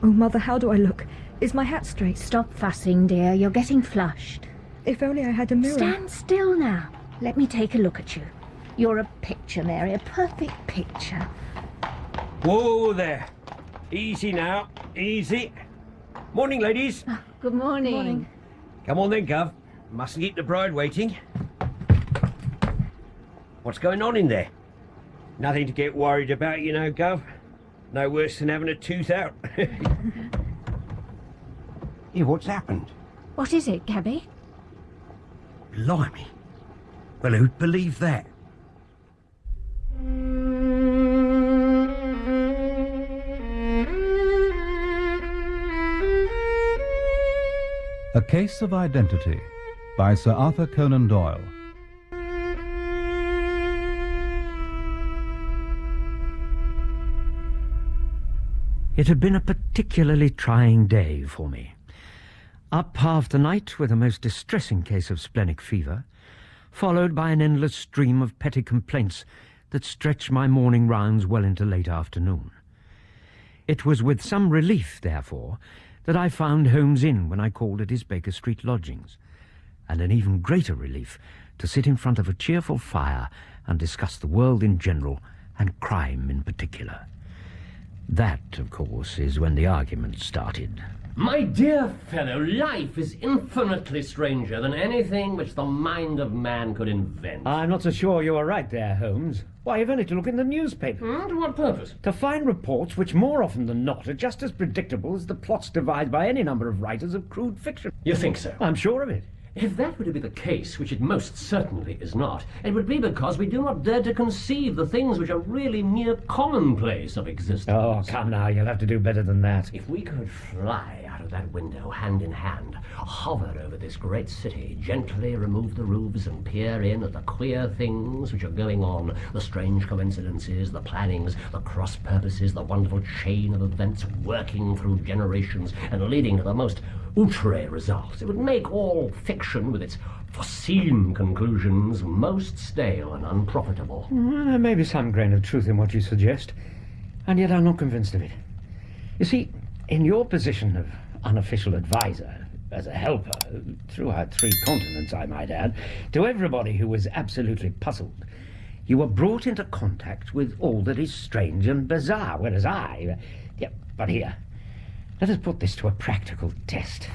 Oh, Mother, how do I look? Is my hat straight? Stop fussing, dear. You're getting flushed. If only I had a mirror. Stand still now. Let me take a look at you. You're a picture, Mary, a perfect picture. Whoa there. Easy now, easy. Morning, ladies. Oh, good morning. Good morning. Come on then, Gov. Mustn't keep the bride waiting. What's going on in there? Nothing to get worried about, you know, Gov. No worse than having a tooth out. Here, what's happened? What is it, Gabby? Blimey. Well, who'd believe that? A Case of Identity by Sir Arthur Conan Doyle. It had been a particularly trying day for me. Up half the night with a most distressing case of splenic fever, followed by an endless stream of petty complaints that stretched my morning rounds well into late afternoon. It was with some relief, therefore, that I found Holmes in when I called at his Baker Street lodgings, and an even greater relief to sit in front of a cheerful fire and discuss the world in general and crime in particular. That, of course, is when the argument started. My dear fellow, life is infinitely stranger than anything which the mind of man could invent. I'm not so sure you are right there, Holmes. Why, you've only to look in the newspaper. To what purpose? To find reports which more often than not are just as predictable as the plots devised by any number of writers of crude fiction. You think so? I'm sure of it. If that were to be the case, which it most certainly is not, it would be because we do not dare to conceive the things which are really mere commonplace of existence. Oh, come now, you'll have to do better than that. If we could fly out of that window, hand in hand, hover over this great city, gently remove the roofs and peer in at the queer things which are going on, the strange coincidences, the plannings, the cross-purposes, the wonderful chain of events working through generations and leading to the most outre results, it would make all fiction with its foreseen conclusions most stale and unprofitable. Well, there may be some grain of truth in what you suggest, and yet I'm not convinced of it. You see, in your position of unofficial advisor, as a helper, throughout 3 continents, I might add, to everybody who was absolutely puzzled, you were brought into contact with all that is strange and bizarre, whereas but here, let us put this to a practical test.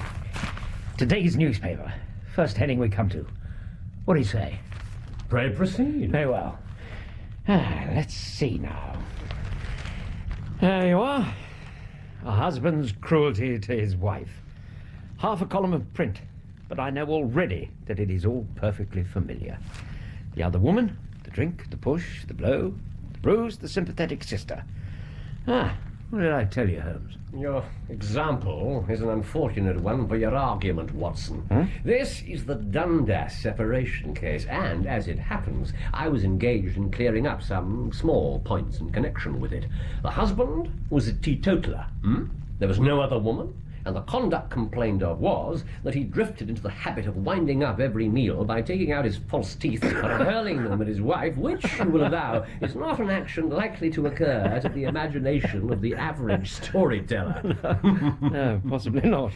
Today's newspaper, first heading we come to. What do you say? Pray proceed. Very well. Let's see now. There you are. A husband's cruelty to his wife. Half a column of print, but I know already that it is all perfectly familiar. The other woman, the drink, the push, the blow, the bruise, the sympathetic sister. What did I tell you, Holmes? Your example is an unfortunate one for your argument, Watson. This is the Dundas separation case, and, as it happens, I was engaged in clearing up some small points in connection with it. The husband was a teetotaler. There was no other woman, and the conduct complained of was that he drifted into the habit of winding up every meal by taking out his false teeth and hurling them at his wife, which, you will allow, is not an action likely to occur to the imagination of the average storyteller. No, possibly not.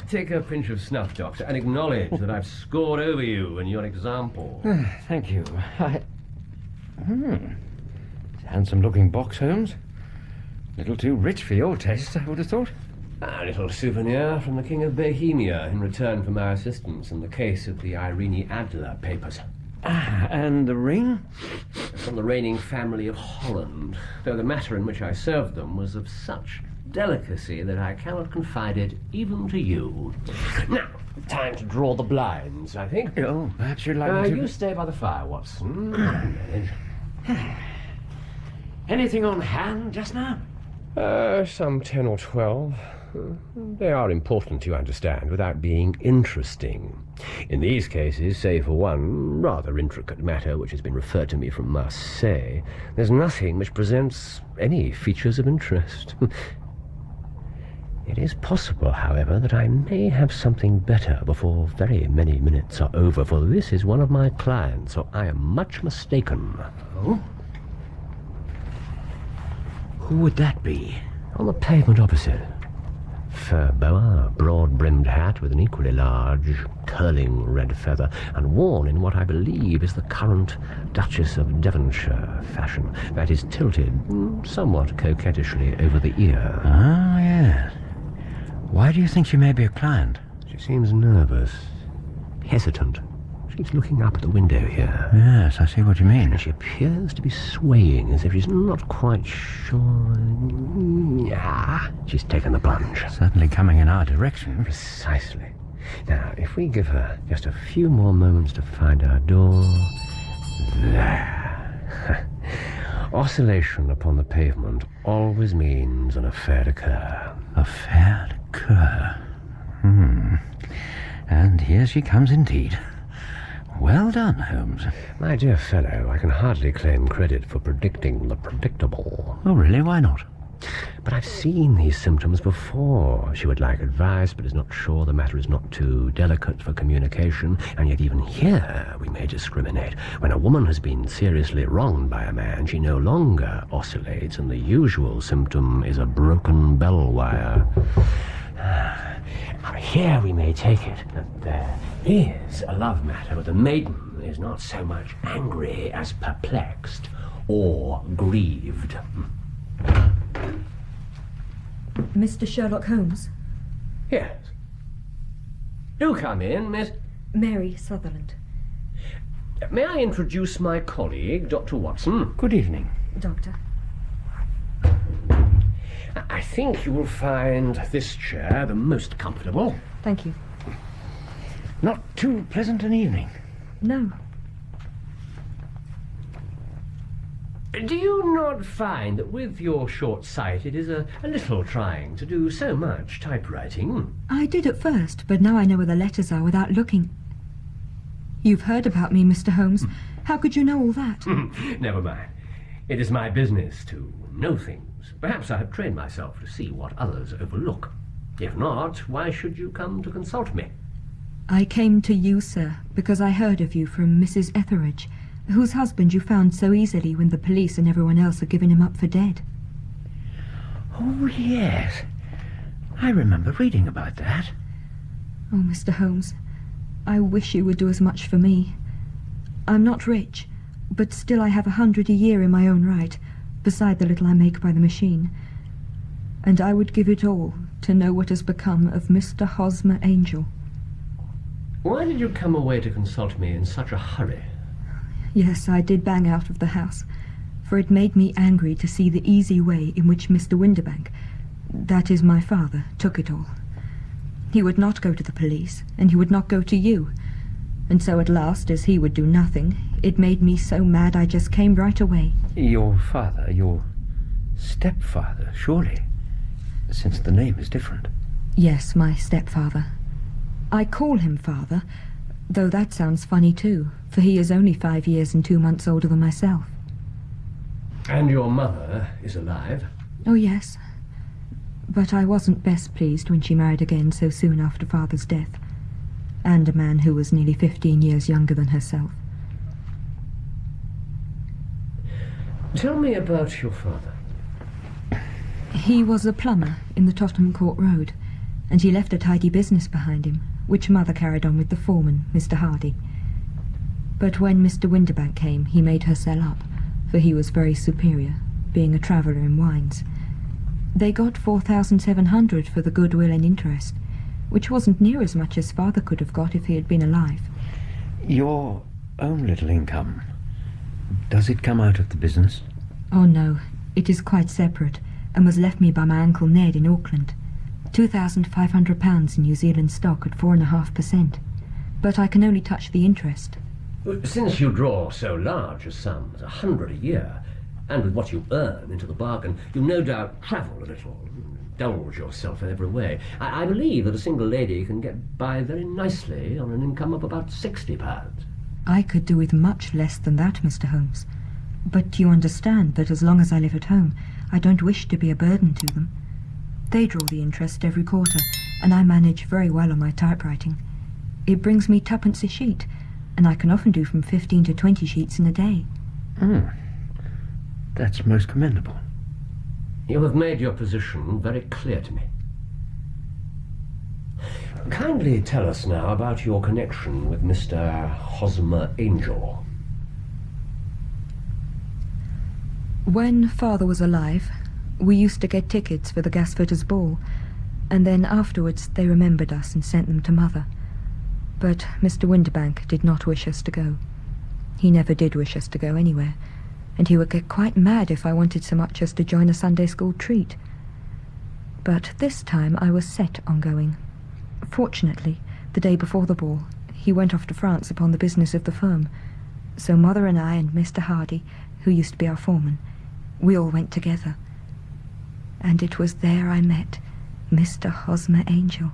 Take a pinch of snuff, Doctor, and acknowledge that I've scored over you in your example. Thank you. It's a handsome-looking box, Holmes. A little too rich for your taste, I would have thought. A little souvenir from the King of Bohemia in return for my assistance in the case of the Irene Adler papers. And the ring? From the reigning family of Holland, though the matter in which I served them was of such delicacy that I cannot confide it even to you. Now, time to draw the blinds, I think. Oh, perhaps you'd like me to... You stay by the fire, Watson. Manage. Anything on hand just now? Some 10 or 12. They are important, you understand, without being interesting. In these cases, save for one rather intricate matter which has been referred to me from Marseille, there's nothing which presents any features of interest. It is possible, however, that I may have something better before very many minutes are over, for this is one of my clients, so I am much mistaken. Oh? Who would that be? On the pavement opposite. Fur boa, broad-brimmed hat with an equally large, curling red feather, and worn in what I believe is the current Duchess of Devonshire fashion. That is tilted somewhat coquettishly over the ear. Ah, yes. Why do you think she may be a client? She seems nervous, hesitant. She's looking up at the window here. Yes, I see what you mean. And she appears to be swaying as if she's not quite sure. Yeah, she's taken the plunge. Certainly coming in our direction. Precisely. Now, if we give her just a few more moments to find our door... There. Oscillation upon the pavement always means an affair d'occur. Affair d'occur. And here she comes indeed. Well done, Holmes. My dear fellow, I can hardly claim credit for predicting the predictable. Oh, really? Why not? But I've seen these symptoms before. She would like advice, but is not sure the matter is not too delicate for communication. And yet even here we may discriminate. When a woman has been seriously wronged by a man, she no longer oscillates, and the usual symptom is a broken bell wire. Now, here we may take it that there is a love matter, but the maiden is not so much angry as perplexed or grieved. Mr. Sherlock Holmes? Yes. Do come in, Miss... Mary Sutherland. May I introduce my colleague, Dr. Watson? Good evening. Doctor. I think you will find this chair the most comfortable. Thank you. Not too pleasant an evening. No. Do you not find that with your short sight it is a little trying to do so much typewriting? I did at first, but now I know where the letters are without looking. You've heard about me, Mr. Holmes. How could you know all that? Never mind. It is my business to know things. Perhaps I have trained myself to see what others overlook. If not, why should you come to consult me? I came to you, sir, because I heard of you from Mrs. Etheridge, whose husband you found so easily when the police and everyone else had given him up for dead. Oh, yes. I remember reading about that. Oh, Mr. Holmes, I wish you would do as much for me. I'm not rich, but still I have 100 a year in my own right, beside the little I make by the machine. And I would give it all to know what has become of Mr. Hosmer Angel. Why did you come away to consult me in such a hurry? Yes, I did bang out of the house, for it made me angry to see the easy way in which Mr. Windibank, that is my father, took it all. He would not go to the police, and he would not go to you. And so at last, as he would do nothing, it made me so mad I just came right away. Your father, your stepfather, surely, since the name is different. Yes, my stepfather. I call him father, though that sounds funny too, for he is only 5 years and 2 months older than myself. And your mother is alive? Oh, yes. But I wasn't best pleased when she married again so soon after father's death, and a man who was nearly 15 years younger than herself. Tell me about your father. He was a plumber in the Tottenham Court Road, and he left a tidy business behind him, which mother carried on with the foreman, Mr. Hardy. But when Mr. Windibank came, he made her sell up, for he was very superior, being a traveller in wines. They got 4,700 for the goodwill and interest, which wasn't near as much as father could have got if he had been alive. Your own little income, does it come out of the business? Oh, no, it is quite separate, and was left me by my Uncle Ned in Auckland. £2,500 in New Zealand stock at 4.5%. But I can only touch the interest. Since you draw so large a sum as 100 a year, and with what you earn into the bargain, you no doubt travel a little, indulge yourself in every way. I believe that a single lady can get by very nicely on an income of about £60. I could do with much less than that, Mr. Holmes. But you understand that as long as I live at home, I don't wish to be a burden to them. They draw the interest every quarter, and I manage very well on my typewriting. It brings me twopence a sheet, and I can often do from 15 to 20 sheets in a day. That's most commendable. You have made your position very clear to me. Kindly tell us now about your connection with Mr. Hosmer Angel. When Father was alive, we used to get tickets for the Gasfitters' ball, and then afterwards they remembered us and sent them to Mother. But Mr. Winterbank did not wish us to go. He never did wish us to go anywhere, and he would get quite mad if I wanted so much as to join a Sunday school treat. But this time I was set on going. Fortunately, the day before the ball, he went off to France upon the business of the firm. So Mother and I and Mr. Hardy, who used to be our foreman, we all went together. And it was there I met Mr. Hosmer Angel.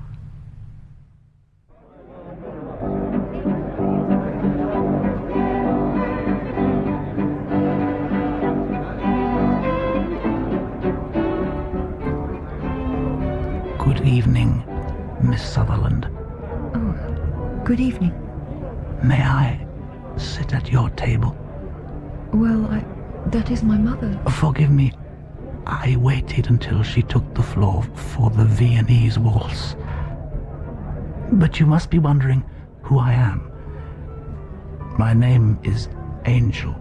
Good evening, Miss Sutherland. Oh, good evening. May I sit at your table? Well, that is my mother. Forgive me. I waited until she took the floor for the Viennese waltz. But you must be wondering who I am. My name is Angel.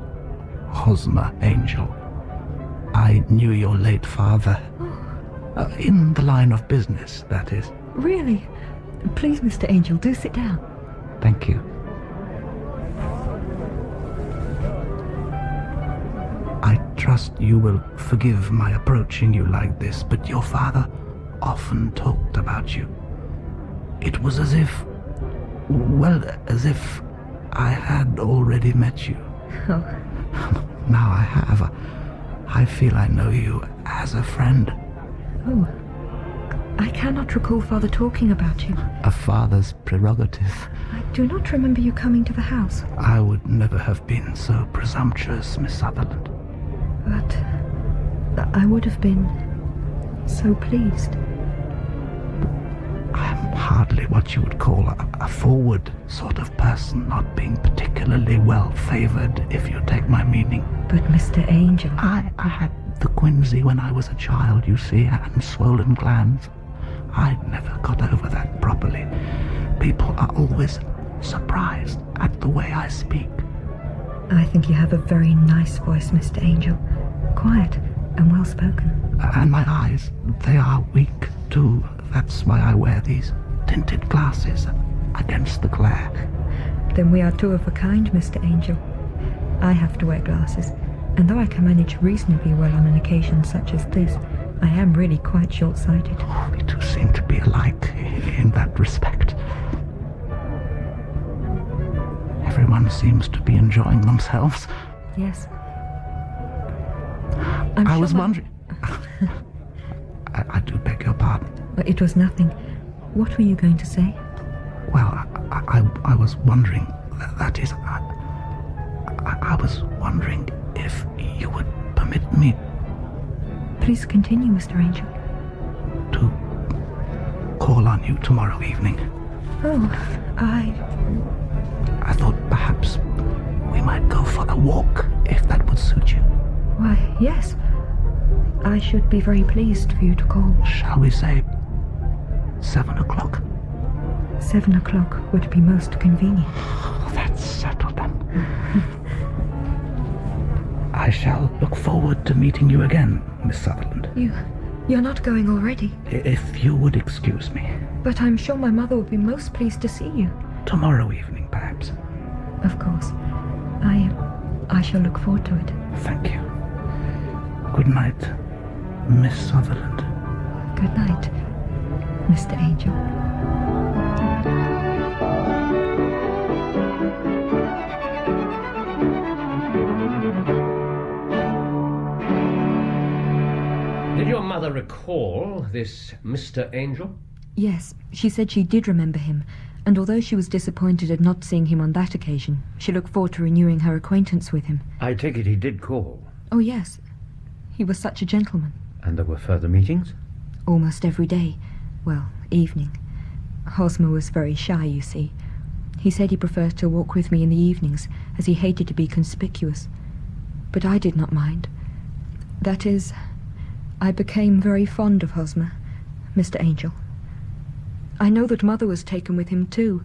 Hosmer Angel. I knew your late father. In the line of business, that is. Really? Please, Mr. Angel, do sit down. Thank you. I trust you will forgive my approaching you like this, but your father often talked about you. It was as if I had already met you. Oh. Now I have. I feel I know you as a friend. Oh. I cannot recall Father talking about you. A father's prerogative. I do not remember you coming to the house. I would never have been so presumptuous, Miss Sutherland. But I would have been so pleased. I'm hardly what you would call a forward sort of person, not being particularly well-favoured, if you take my meaning. But Mr. Angel... I had the quinsy when I was a child, you see, and swollen glands. I never got over that properly. People are always surprised at the way I speak. I think you have a very nice voice, Mr. Angel. Quiet and well-spoken. And my eyes, they are weak, too. That's why I wear these tinted glasses against the glare. Then we are two of a kind, Mr. Angel. I have to wear glasses, and though I can manage reasonably well on an occasion such as this, I am really quite short-sighted. Oh, we two seem to be alike in that respect. Everyone seems to be enjoying themselves. Yes. I was wondering... I do beg your pardon. It was nothing. What were you going to say? Well, I was wondering... That is... I was wondering if you would permit me... Please continue, Mr. Angel. To call on you tomorrow evening. Oh, I thought perhaps we might go for a walk, if that would suit you. Why, yes. I should be very pleased for you to call. Shall we say 7 o'clock? 7 o'clock would be most convenient. Oh, that's settled then. I shall look forward to meeting you again, Miss Sutherland. You're not going already? If you would excuse me. But I'm sure my mother would be most pleased to see you. Tomorrow evening, perhaps. Of course. I shall look forward to it. Thank you. Good night, Miss Sutherland. Good night, Mr. Angel. Did your mother recall this Mr. Angel? Yes, she said she did remember him, and although she was disappointed at not seeing him on that occasion, she looked forward to renewing her acquaintance with him. I take it he did call. Oh, yes. He was such a gentleman. And there were further meetings? Almost every day. Well, evening. Hosmer was very shy, you see. He said he preferred to walk with me in the evenings, as he hated to be conspicuous. But I did not mind. That is, I became very fond of Hosmer, Mr. Angel. I know that Mother was taken with him too,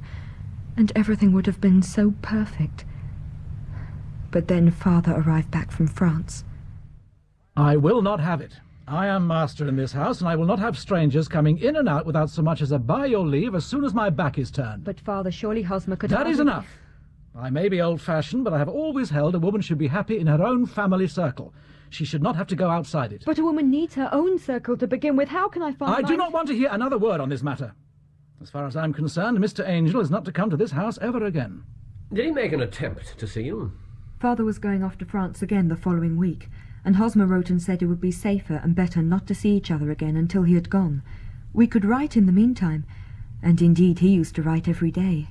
and everything would have been so perfect. But then Father arrived back from France. I will not have it. I am master in this house, and I will not have strangers coming in and out without so much as a by your leave as soon as my back is turned. But, Father, surely Hosmer could... That is enough. I may be old-fashioned, but I have always held a woman should be happy in her own family circle. She should not have to go outside it. But a woman needs her own circle to begin with. How can I find... I do not want to hear another word on this matter. As far as I'm concerned, Mr. Angel is not to come to this house ever again. Did he make an attempt to see you? Father was going off to France again the following week, and Hosmer wrote and said it would be safer and better not to see each other again until he had gone. We could write in the meantime, and indeed he used to write every day.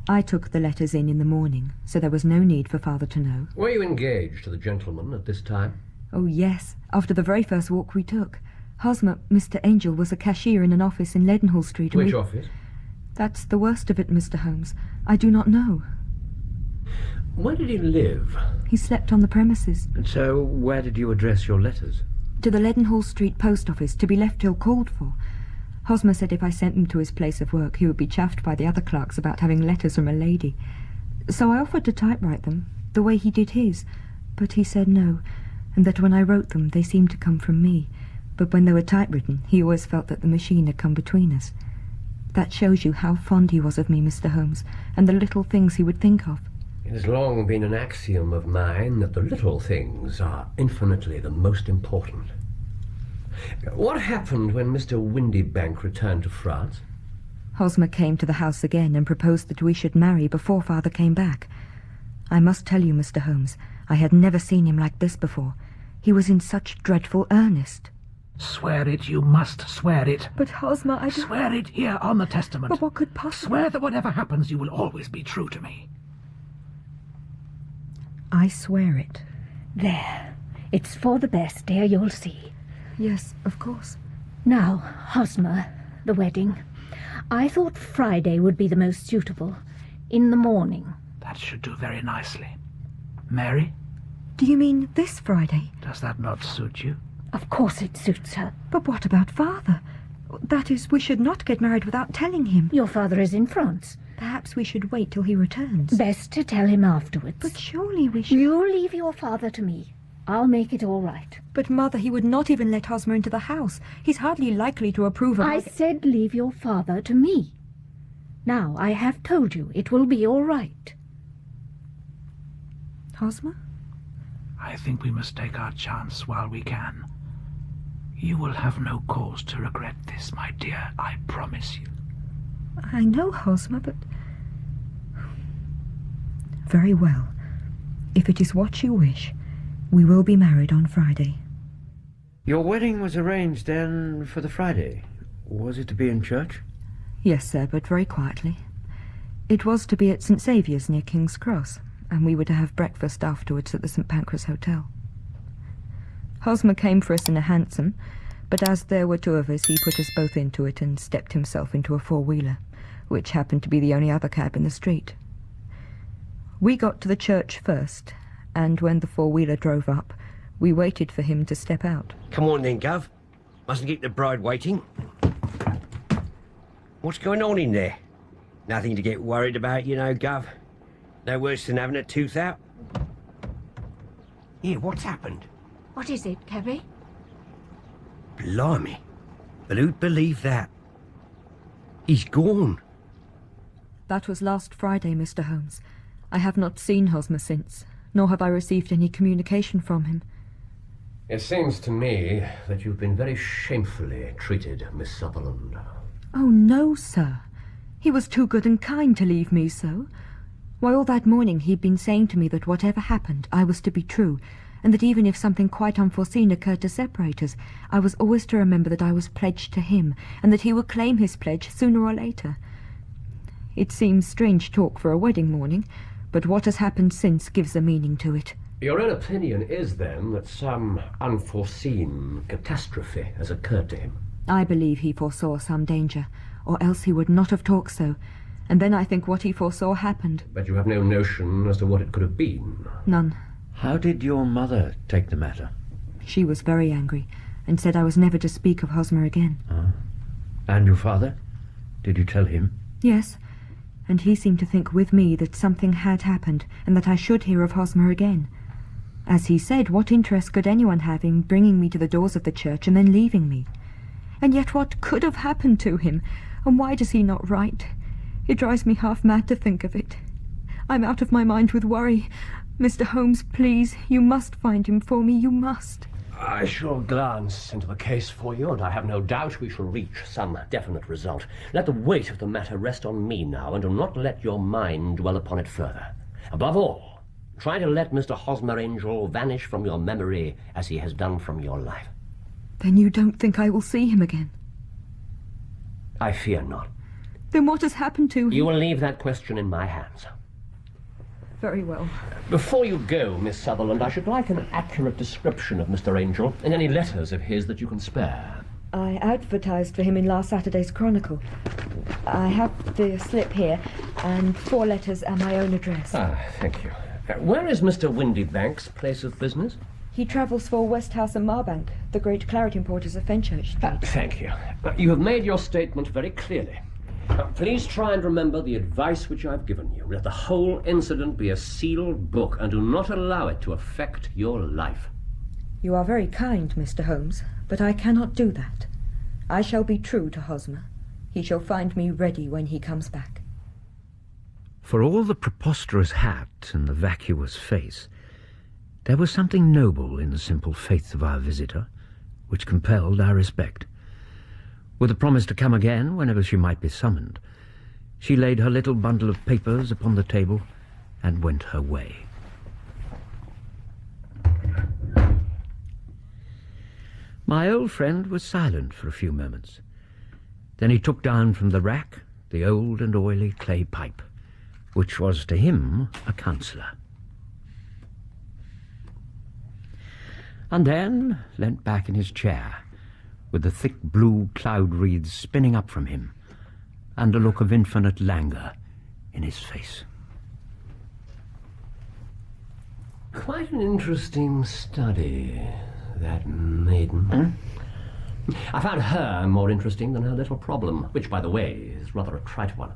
I took the letters in the morning, so there was no need for Father to know. Were you engaged to the gentleman at this time? Oh, yes, after the very first walk we took. Hosmer, Mr. Angel, was a cashier in an office in Leadenhall Street. Which office? That's the worst of it, Mr. Holmes. I do not know. Where did he live? He slept on the premises. And so, where did you address your letters? To the Leadenhall Street post office, to be left till called for. Hosmer said if I sent them to his place of work, he would be chaffed by the other clerks about having letters from a lady. So I offered to typewrite them, the way he did his, but he said no, and that when I wrote them, they seemed to come from me. But when they were typewritten, he always felt that the machine had come between us. That shows you how fond he was of me, Mr. Holmes, and the little things he would think of. It has long been an axiom of mine that the little things are infinitely the most important. What happened when Mr. Windybank returned to France? Hosmer came to the house again and proposed that we should marry before Father came back. I must tell you, Mr. Holmes, I had never seen him like this before. He was in such dreadful earnest. Swear it, you must swear it. But Hosmer, I don't... Swear it here on the testament. But what could possibly... Swear that whatever happens, you will always be true to me. I swear it. There. It's for the best, dear, you'll see. Yes, of course. Now, Hosmer, the wedding. I thought Friday would be the most suitable. In the morning. That should do very nicely. Mary? Do you mean this Friday? Does that not suit you? Of course it suits her. But what about Father? That is, we should not get married without telling him. Your father is in France. Perhaps we should wait till he returns. Best to tell him afterwards. But surely we should... You leave your father to me. I'll make it all right. But, Mother, he would not even let Hosmer into the house. He's hardly likely to approve of... I said leave your father to me. Now, I have told you it will be all right. Hosmer? I think we must take our chance while we can. You will have no cause to regret this, my dear, I promise you. I know, Hosmer, but... Very well. If it is what you wish, we will be married on Friday. Your wedding was arranged, then, for the Friday. Was it to be in church? Yes, sir, but very quietly. It was to be at St. Saviour's near King's Cross, and we were to have breakfast afterwards at the St. Pancras Hotel. Hosmer came for us in a hansom, but as there were two of us, he put us both into it and stepped himself into a four-wheeler, which happened to be the only other cab in the street. We got to the church first, and when the four-wheeler drove up, we waited for him to step out. Come on then, Gov. Mustn't keep the bride waiting. What's going on in there? Nothing to get worried about, you know, Gov. No worse than having a tooth out. Here, what's happened? What is it, Cabby? Blimey. But who'd believe that? He's gone. That was last Friday, Mr. Holmes. I have not seen Hosmer since, nor have I received any communication from him. It seems to me that you've been very shamefully treated, Miss Sutherland. Oh, no, sir. He was too good and kind to leave me so. Why, all that morning he'd been saying to me that whatever happened, I was to be true, and that even if something quite unforeseen occurred to separate us, I was always to remember that I was pledged to him, and that he would claim his pledge sooner or later. It seems strange talk for a wedding morning, but what has happened since gives a meaning to it. Your own opinion is, then, that some unforeseen catastrophe has occurred to him? I believe he foresaw some danger, or else he would not have talked so, and then I think what he foresaw happened. But you have no notion as to what it could have been? None. How did your mother take the matter? She was very angry, and said I was never to speak of Hosmer again. And your father? Did you tell him? Yes, and he seemed to think with me that something had happened and that I should hear of Hosmer again. As he said, what interest could anyone have in bringing me to the doors of the church and then leaving me? And yet what could have happened to him? And why does he not write? It drives me half mad to think of it. I'm out of my mind with worry. Mr. Holmes, please, you must find him for me, you must. I shall glance into the case for you, and I have no doubt we shall reach some definite result. Let the weight of the matter rest on me now, and do not let your mind dwell upon it further. Above all, try to let Mr. Hosmer Angel vanish from your memory as he has done from your life. Then you don't think I will see him again? I fear not. Then what has happened to him? You will leave that question in my hands. Very well. Before you go, Miss Sutherland, I should like an accurate description of Mr. Angel and any letters of his that you can spare. I advertised for him in last Saturday's Chronicle. I have the slip here, and 4 letters and my own address. Thank you. Where is Mr. Windybank's place of business? He travels for Westhouse and Marbank, the great claret importers of Fenchurch Street. Thank you. You have made your statement very clearly. Please try and remember the advice which I've given you. Let the whole incident be a sealed book, and do not allow it to affect your life. You are very kind, Mr. Holmes, but I cannot do that. I shall be true to Hosmer. He shall find me ready when he comes back. For all the preposterous hat and the vacuous face, there was something noble in the simple faith of our visitor, which compelled our respect. With a promise to come again whenever she might be summoned, she laid her little bundle of papers upon the table and went her way. My old friend was silent for a few moments. Then he took down from the rack the old and oily clay pipe, which was to him a counsellor. And then leant back in his chair, with the thick blue cloud wreaths spinning up from him, and a look of infinite languor in his face. Quite an interesting study, that maiden. I found her more interesting than her little problem, which, by the way, is rather a trite one.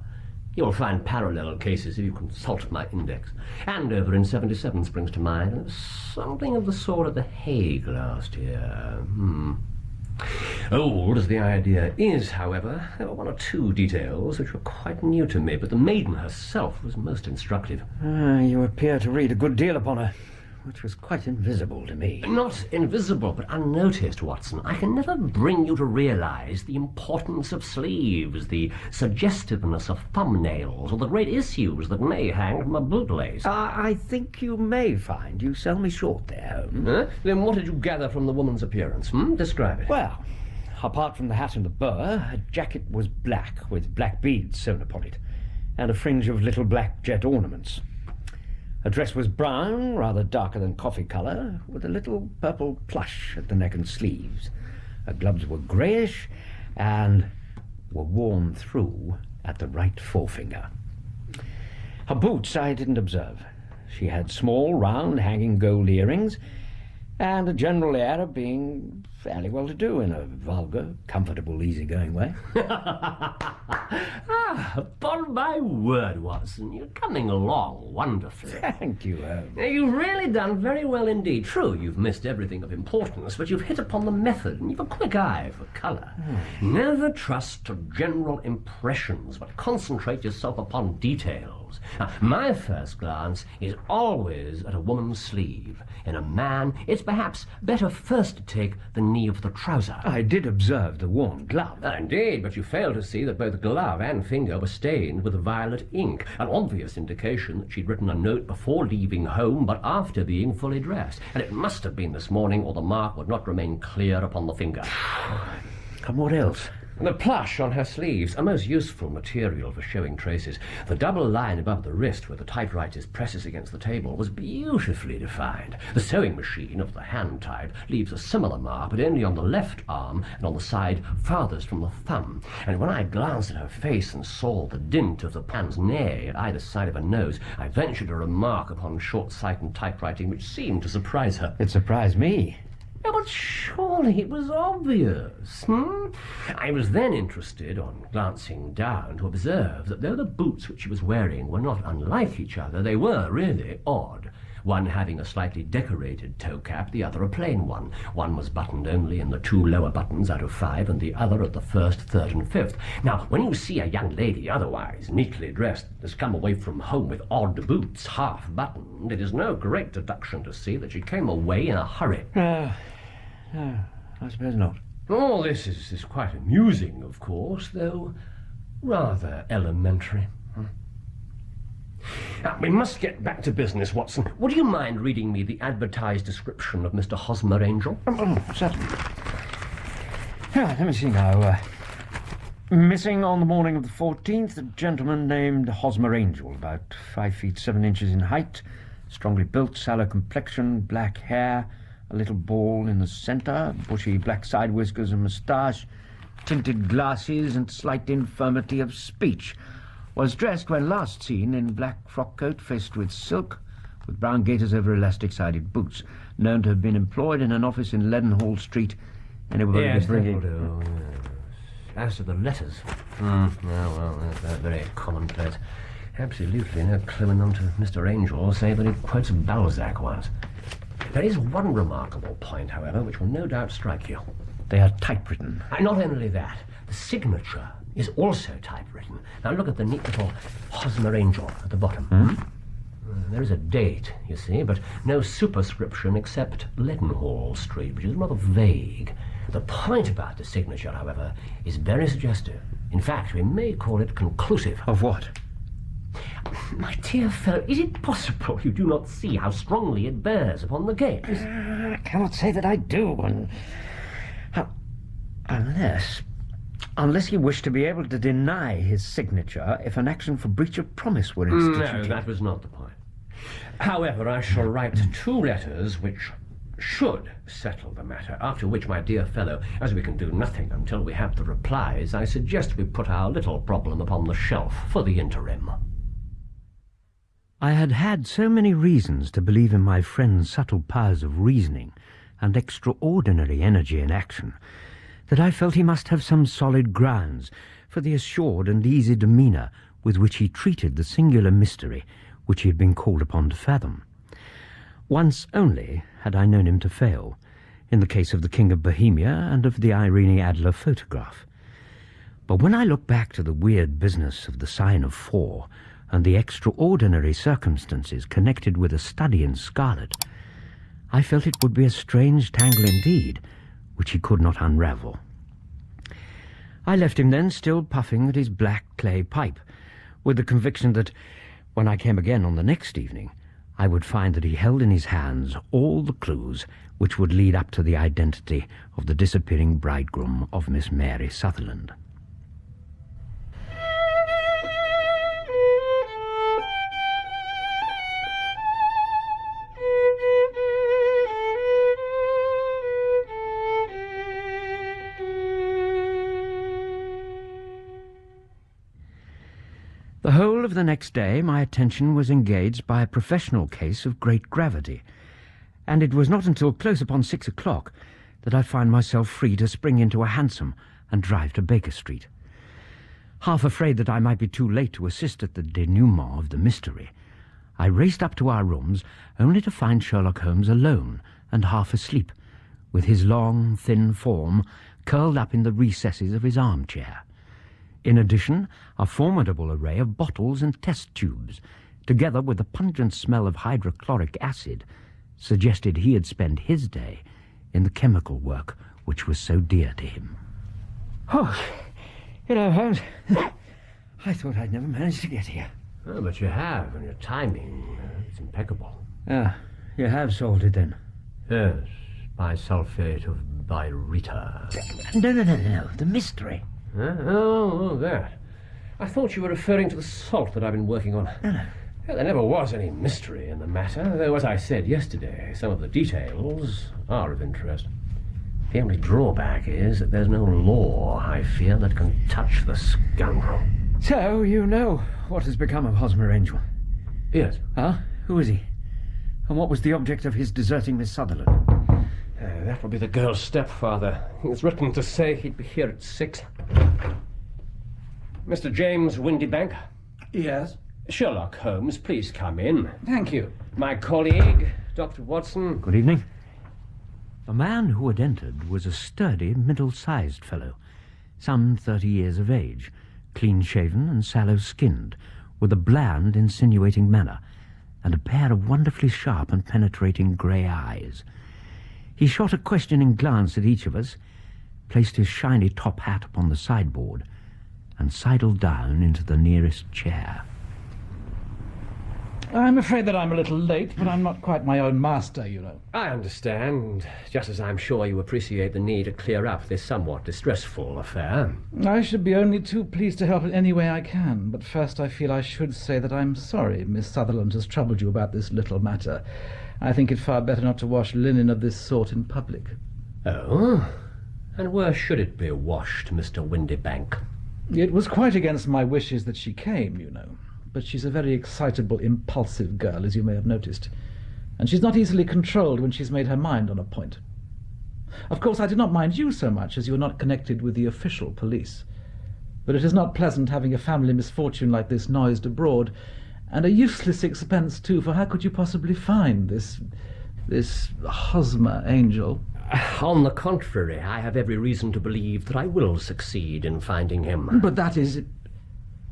You'll find parallel cases if you consult my index. Andover in 77 springs to mind, and something of the sort at The Hague last year. Old as the idea is, however, there were 1 or 2 details which were quite new to me, but the maiden herself was most instructive. You appear to read a good deal upon her, which was quite invisible to me. Not invisible, but unnoticed, Watson. I can never bring you to realize the importance of sleeves, the suggestiveness of thumbnails, or the great issues that may hang from a bootlace. I think you may find you sell me short there, Holmes. Then what did you gather from the woman's appearance? Describe it. Well, apart from the hat and the boa, her jacket was black, with black beads sewn upon it, and a fringe of little black jet ornaments. Her dress was brown, rather darker than coffee colour, with a little purple plush at the neck and sleeves. Her gloves were greyish and were worn through at the right forefinger. Her boots I didn't observe. She had small, round, hanging gold earrings, and a general air of being fairly well-to-do in a vulgar, comfortable, easy-going way. Upon my word, Watson, you're coming along wonderfully. Thank you, Holmes. You've really done very well indeed. True, you've missed everything of importance, but you've hit upon the method, and you've a quick eye for colour. Never trust to general impressions, but concentrate yourself upon details. Now, my first glance is always at a woman's sleeve. In a man, it's perhaps better first to take the knee of the trouser. I did observe the worn glove. Indeed, but you fail to see that both glove and finger were stained with violet ink, an obvious indication that she'd written a note before leaving home, but after being fully dressed. And it must have been this morning, or the mark would not remain clear upon the finger. And what else? The plush on her sleeves, a most useful material for showing traces. The double line above the wrist where the typewriter presses against the table was beautifully defined. The sewing machine of the hand type leaves a similar mark, but only on the left arm and on the side farthest from the thumb. And when I glanced at her face and saw the dint of the pince-nez at either side of her nose, I ventured a remark upon short sight and typewriting which seemed to surprise her. It surprised me. Oh, but surely it was obvious, I was then interested, on glancing down, to observe that though the boots which she was wearing were not unlike each other, they were really odd. One having a slightly decorated toe cap, the other a plain one. One was buttoned only in the 2 lower buttons out of 5, and the other at the 1st, 3rd, and 5th. Now, when you see a young lady otherwise neatly dressed has come away from home with odd boots, half buttoned, it is no great deduction to see that she came away in a hurry. No, I suppose not. All this is quite amusing, of course, though rather elementary. Now, we must get back to business, Watson. Would you mind reading me the advertised description of Mr. Hosmer Angel? Certainly. Let me see now. Missing on the morning of the 14th, a gentleman named Hosmer Angel, about 5 feet 7 inches in height, strongly built, sallow complexion, black hair, a little bald in the centre, bushy black side whiskers and moustache, tinted glasses, and slight infirmity of speech. Was dressed when last seen in black frock coat faced with silk, with brown gaiters over elastic-sided boots, known to have been employed in an office in Leadenhall Street. Anybody yes, bringing... that'll do. As to the letters, well, they're very commonplace. Absolutely no clue in them to Mr. Angel, save that he quotes Balzac once. There is one remarkable point, however, which will no doubt strike you. They are typewritten. Not only that, the signature is also typewritten. Now look at the neat little Hosmer Angel at the bottom. There is a date, you see, but no superscription except Leadenhall Street, which is rather vague. The point about the signature, however, is very suggestive. In fact, we may call it conclusive. Of what? My dear fellow, is it possible you do not see how strongly it bears upon the case? I cannot say that I do, Unless he wished to be able to deny his signature if an action for breach of promise were instituted. No, that was not the point. However, I shall write 2 letters which should settle the matter, after which, my dear fellow, as we can do nothing until we have the replies, I suggest we put our little problem upon the shelf for the interim. I had had so many reasons to believe in my friend's subtle powers of reasoning and extraordinary energy in action that I felt he must have some solid grounds for the assured and easy demeanour with which he treated the singular mystery which he had been called upon to fathom. Once only had I known him to fail, in the case of the King of Bohemia and of the Irene Adler photograph. But when I look back to the weird business of the sign of 4 and the extraordinary circumstances connected with a study in Scarlet, I felt it would be a strange tangle indeed, which he could not unravel. I left him then still puffing at his black clay pipe, with the conviction that, when I came again on the next evening, I would find that he held in his hands all the clues which would lead up to the identity of the disappearing bridegroom of Miss Mary Sutherland. The whole of the next day my attention was engaged by a professional case of great gravity, and it was not until close upon 6 o'clock that I found myself free to spring into a hansom and drive to Baker Street. Half afraid that I might be too late to assist at the denouement of the mystery, I raced up to our rooms only to find Sherlock Holmes alone and half asleep, with his long, thin form curled up in the recesses of his armchair. In addition, a formidable array of bottles and test tubes, together with the pungent smell of hydrochloric acid, suggested he had spent his day in the chemical work which was so dear to him. Oh, hello, Holmes. I thought I'd never manage to get here. Oh, but you have, and your timing is impeccable. Ah, you have solved it then? Yes, bisulfate of birita. No, the mystery. Huh? Oh, that. I thought you were referring to the salt that I've been working on. No. Well, there never was any mystery in the matter, though, as I said yesterday, some of the details are of interest. The only drawback is that there's no law, I fear, that can touch the scoundrel. So, you know what has become of Hosmer Angel? Yes. Huh? Who is he? And what was the object of his deserting Miss Sutherland? That will be the girl's stepfather. He was written to say he'd be here at 6. Mr. James Windybank. Yes? Sherlock Holmes, please come in. Thank you. My colleague, Dr. Watson. Good evening. The man who had entered was a sturdy, middle-sized fellow, some 30 years of age, clean-shaven and sallow-skinned, with a bland, insinuating manner, and a pair of wonderfully sharp and penetrating grey eyes. He shot a questioning glance at each of us, placed his shiny top hat upon the sideboard, and sidled down into the nearest chair. I'm afraid that I'm a little late, but I'm not quite my own master, you know. I understand, just as I'm sure you appreciate the need to clear up this somewhat distressful affair. I should be only too pleased to help in any way I can, but first I feel I should say that I'm sorry Miss Sutherland has troubled you about this little matter. I think it far better not to wash linen of this sort in public. Oh? And where should it be washed, Mr. Windybank? It was quite against my wishes that she came, you know. But she's a very excitable, impulsive girl, as you may have noticed. And she's not easily controlled when she's made her mind on a point. Of course, I do not mind you so much, as you are not connected with the official police. But it is not pleasant having a family misfortune like this noised abroad, and a useless expense, too, for how could you possibly find this Hosmer angel? On the contrary, I have every reason to believe that I will succeed in finding him. But that is...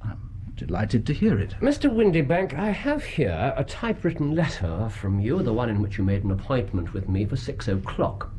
I'm delighted to hear it. Mr. Windybank, I have here a typewritten letter from you, the one in which you made an appointment with me for 6 o'clock.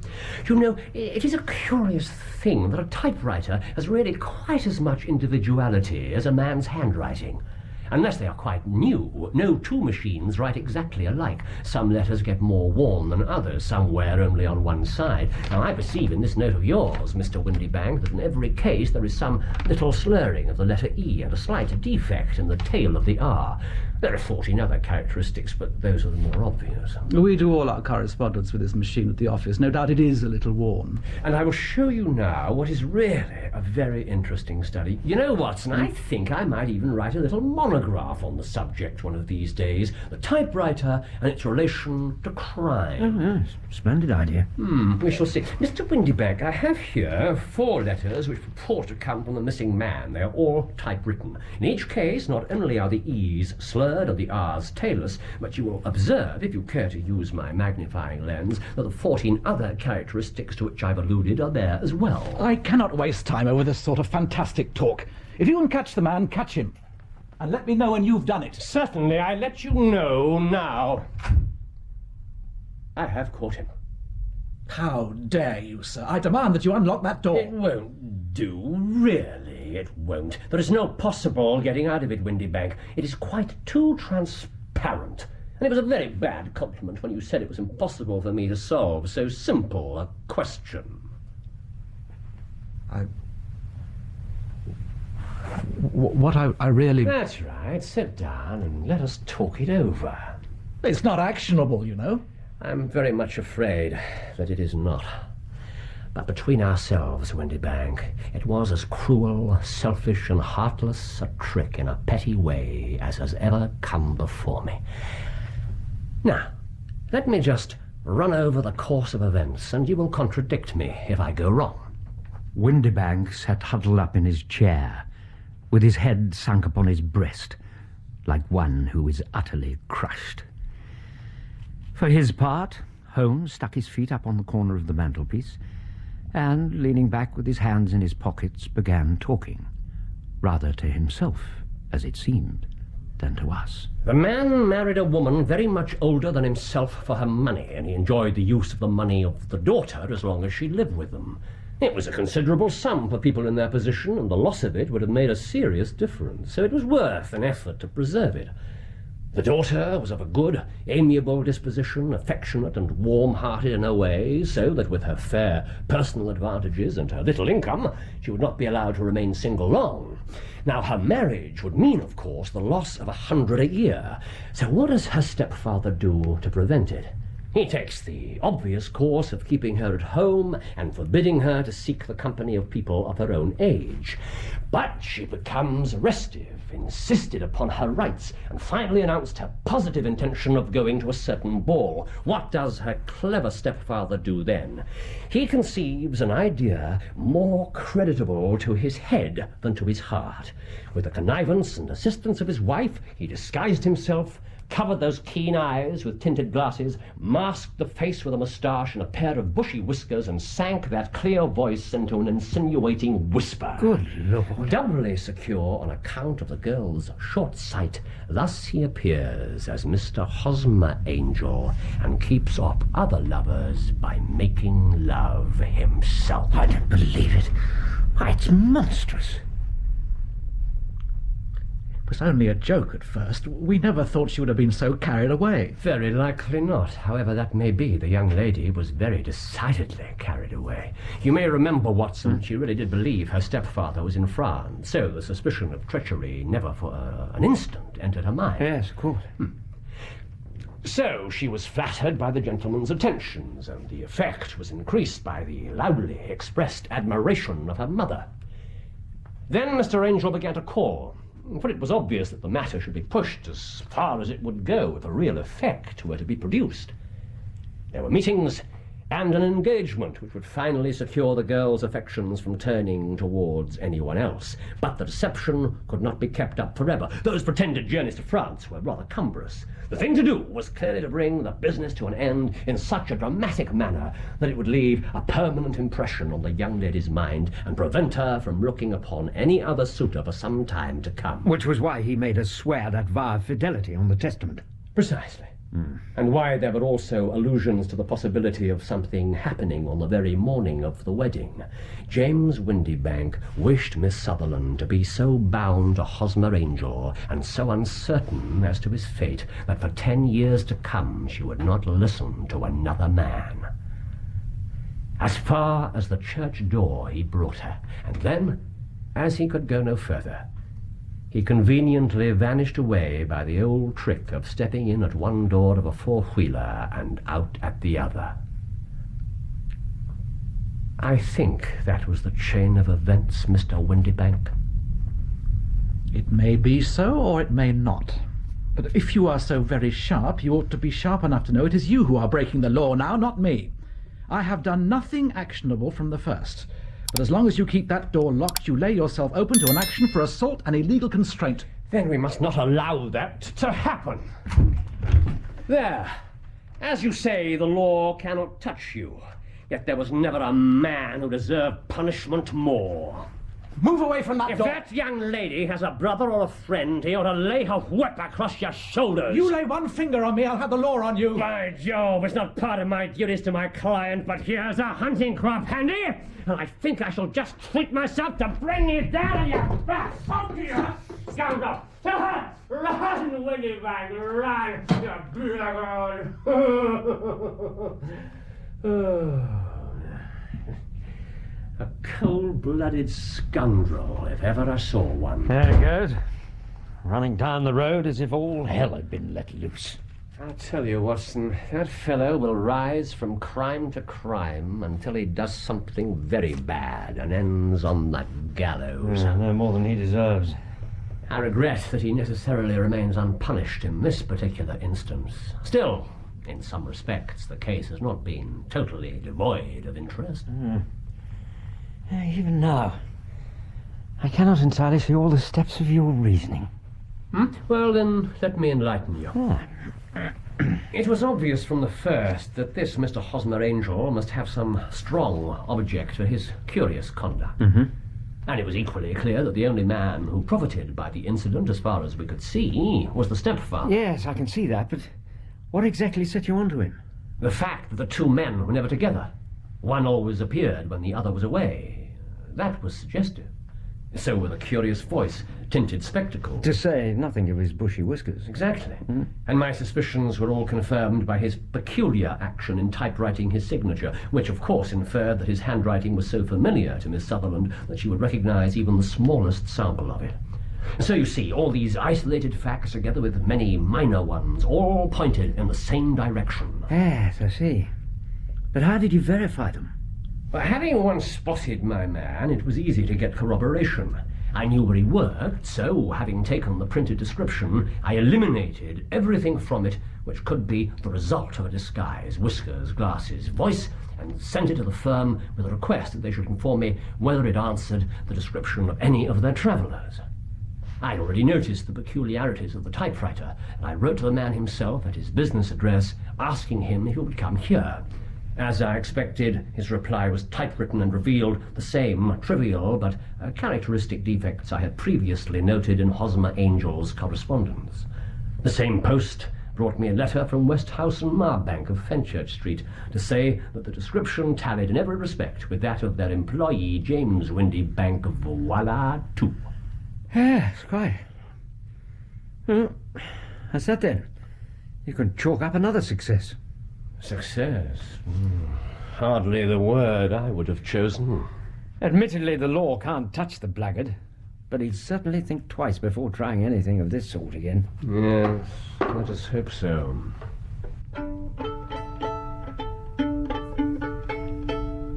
You know, it is a curious thing that a typewriter has really quite as much individuality as a man's handwriting. Unless they are quite new, no two machines write exactly alike. Some letters get more worn than others, some wear only on one side. Now, I perceive in this note of yours, Mr. Windybank, that in every case there is some little slurring of the letter E and a slight defect in the tail of the R. There are 14 other characteristics, but those are the more obvious. We do all our correspondence with this machine at the office. No doubt it is a little worn. And I will show you now what is really a very interesting study. You know, Watson, I think I might even write a little monograph on the subject one of these days. The typewriter and its relation to crime. Oh, yes. Splendid idea. We shall see. Mr. Windybank, I have here 4 letters which purport to come from the missing man. They are all typewritten. In each case, not only are the E's slurred or the R's tailless, but you will observe, if you care to use my magnifying lens, that the 14 other characteristics to which I've alluded are there as well. I cannot waste time over this sort of fantastic talk. If you can catch the man, catch him. And let me know when you've done it. Certainly, I let you know now. I have caught him. How dare you, sir? I demand that you unlock that door. It won't do, really, it won't. There is no possible getting out of it, Windybank. It is quite too transparent. And it was a very bad compliment when you said it was impossible for me to solve so simple a question. What I really... That's right. Sit down and let us talk it over. It's not actionable, you know. I'm very much afraid that it is not. But between ourselves, Windybank, it was as cruel, selfish, and heartless a trick in a petty way as has ever come before me. Now, let me just run over the course of events, and you will contradict me if I go wrong. Windybank sat huddled up in his chair, with his head sunk upon his breast, like one who is utterly crushed. For his part, Holmes stuck his feet up on the corner of the mantelpiece and, leaning back with his hands in his pockets, began talking, rather to himself, as it seemed, than to us. The man married a woman very much older than himself for her money, and he enjoyed the use of the money of the daughter as long as she lived with them. It was a considerable sum for people in their position, and the loss of it would have made a serious difference, so it was worth an effort to preserve it. The daughter was of a good, amiable disposition, affectionate and warm-hearted in her way, so that with her fair personal advantages and her little income, she would not be allowed to remain single long. Now, her marriage would mean, of course, the loss of 100 a year. So what does her stepfather do to prevent it? He takes the obvious course of keeping her at home and forbidding her to seek the company of people of her own age. But she becomes restive, insisted upon her rights, and finally announced her positive intention of going to a certain ball. What does her clever stepfather do then? He conceives an idea more creditable to his head than to his heart. With the connivance and assistance of his wife, he disguised himself, covered those keen eyes with tinted glasses, masked the face with a moustache and a pair of bushy whiskers, and sank that clear voice into an insinuating whisper. Good Lord. Doubly secure on account of the girl's short sight, thus he appears as Mr. Hosmer Angel and keeps off other lovers by making love himself. I don't believe it. Why, it's monstrous. It was only a joke at first. We never thought she would have been so carried away. Very likely not. However that may be, the young lady was very decidedly carried away. You may remember, Watson, she really did believe her stepfather was in France, so the suspicion of treachery never for an instant entered her mind. Yes, of course. So she was flattered by the gentleman's attentions, and the effect was increased by the loudly expressed admiration of her mother. Then Mr. Angel began to call, for it was obvious that the matter should be pushed as far as it would go if a real effect were to be produced. There were meetings and an engagement which would finally secure the girl's affections from turning towards anyone else. But the deception could not be kept up forever. Those pretended journeys to France were rather cumbrous. The thing to do was clearly to bring the business to an end in such a dramatic manner that it would leave a permanent impression on the young lady's mind and prevent her from looking upon any other suitor for some time to come. Which was why he made us swear that vow of fidelity on the testament. Precisely. And why there were also allusions to the possibility of something happening on the very morning of the wedding. James Windybank wished Miss Sutherland to be so bound to Hosmer Angel and so uncertain as to his fate that for 10 years to come she would not listen to another man. As far as the church door he brought her, and then, as he could go no further, he conveniently vanished away by the old trick of stepping in at one door of a four-wheeler and out at the other. I think that was the chain of events, Mr. Windybank. It may be so, or it may not. But if you are so very sharp, you ought to be sharp enough to know it is you who are breaking the law now, not me. I have done nothing actionable from the first. But as long as you keep that door locked, you lay yourself open to an action for assault and illegal constraint. Then we must not allow that to happen. There. As you say, the law cannot touch you. Yet there was never a man who deserved punishment more. Move away from that If door! that young lady has a brother or a friend, he ought to lay her whip across your shoulders. You lay one finger on me, I'll have the law on you. By Jove, it's not part of my duties to my client, but here's a hunting crop handy, and I think I shall just treat myself to bring you down on your back. Up here, scoundrel! Tell her! Run, Windybank, run! You A cold-blooded scoundrel, if ever I saw one. There he goes, running down the road as if all hell had been let loose. I tell you, Watson, that fellow will rise from crime to crime until he does something very bad and ends on that gallows. No more than he deserves. I regret that he necessarily remains unpunished in this particular instance. Still, in some respects, the case has not been totally devoid of interest. Even now, I cannot entirely see all the steps of your reasoning. Well, then, let me enlighten you. It was obvious from the first that this Mr. Hosmer Angel must have some strong object for his curious conduct. And it was equally clear that the only man who profited by the incident, as far as we could see, was the stepfather. Yes, I can see that, but what exactly set you onto him? The fact that the two men were never together. One always appeared when the other was away. That was suggestive. So were the curious voice, tinted spectacles. To say nothing of his bushy whiskers. Exactly. And my suspicions were all confirmed by his peculiar action in typewriting his signature, which of course inferred that his handwriting was so familiar to Miss Sutherland that she would recognize even the smallest sample of it. So you see, all these isolated facts together with many minor ones, all pointed in the same direction. Yes, I see. But how did you verify them? Well, having once spotted my man, it was easy to get corroboration. I knew where he worked, so, having taken the printed description, I eliminated everything from it which could be the result of a disguise, whiskers, glasses, voice, and sent it to the firm with a request that they should inform me whether it answered the description of any of their travellers. I'd already noticed the peculiarities of the typewriter, and I wrote to the man himself at his business address, asking him if he would come here. As I expected, his reply was typewritten and revealed the same trivial but characteristic defects I had previously noted in Hosmer Angel's correspondence. The same post brought me a letter from Westhouse and Marbank of Fenchurch Street to say that the description tallied in every respect with that of their employee, James Windybank. Voila, tout. Yes, quite. Well, that's that then. You can chalk up another success. Success? Hardly the word I would have chosen. Admittedly, the law can't touch the blackguard, but he'd certainly think twice before trying anything of this sort again. Yes, let us hope so.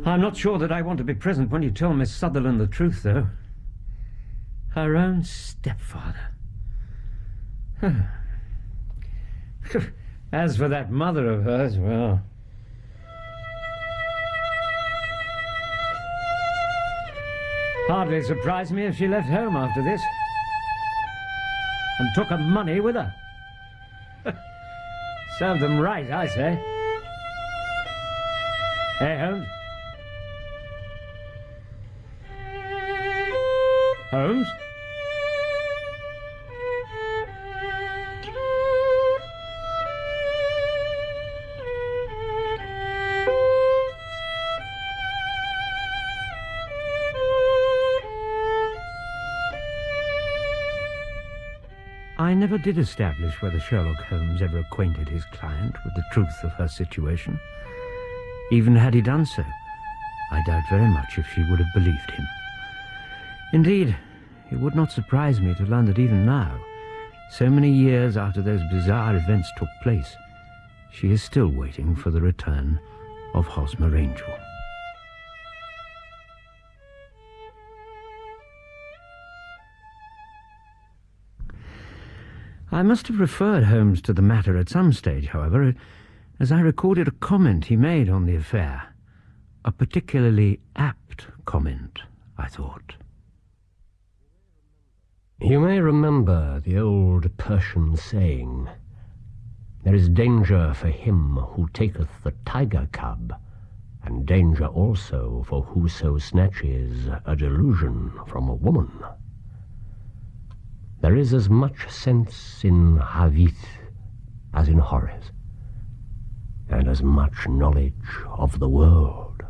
I'm not sure that I want to be present when you tell Miss Sutherland the truth, though. Her own stepfather. As for that mother of hers, well... Hardly surprised me if she left home after this. And took her money with her. Serve them right, I say. Hey, Holmes? Holmes? I never did establish whether Sherlock Holmes ever acquainted his client with the truth of her situation. Even had he done so, I doubt very much if she would have believed him. Indeed, it would not surprise me to learn that even now, so many years after those bizarre events took place, she is still waiting for the return of Hosmer Angel. I must have referred Holmes to the matter at some stage, however, as I recorded a comment he made on the affair. A particularly apt comment, I thought. You may remember the old Persian saying, "There is danger for him who taketh the tiger cub, and danger also for whoso snatches a delusion from a woman." There is as much sense in Havith as in Horace, and as much knowledge of the world.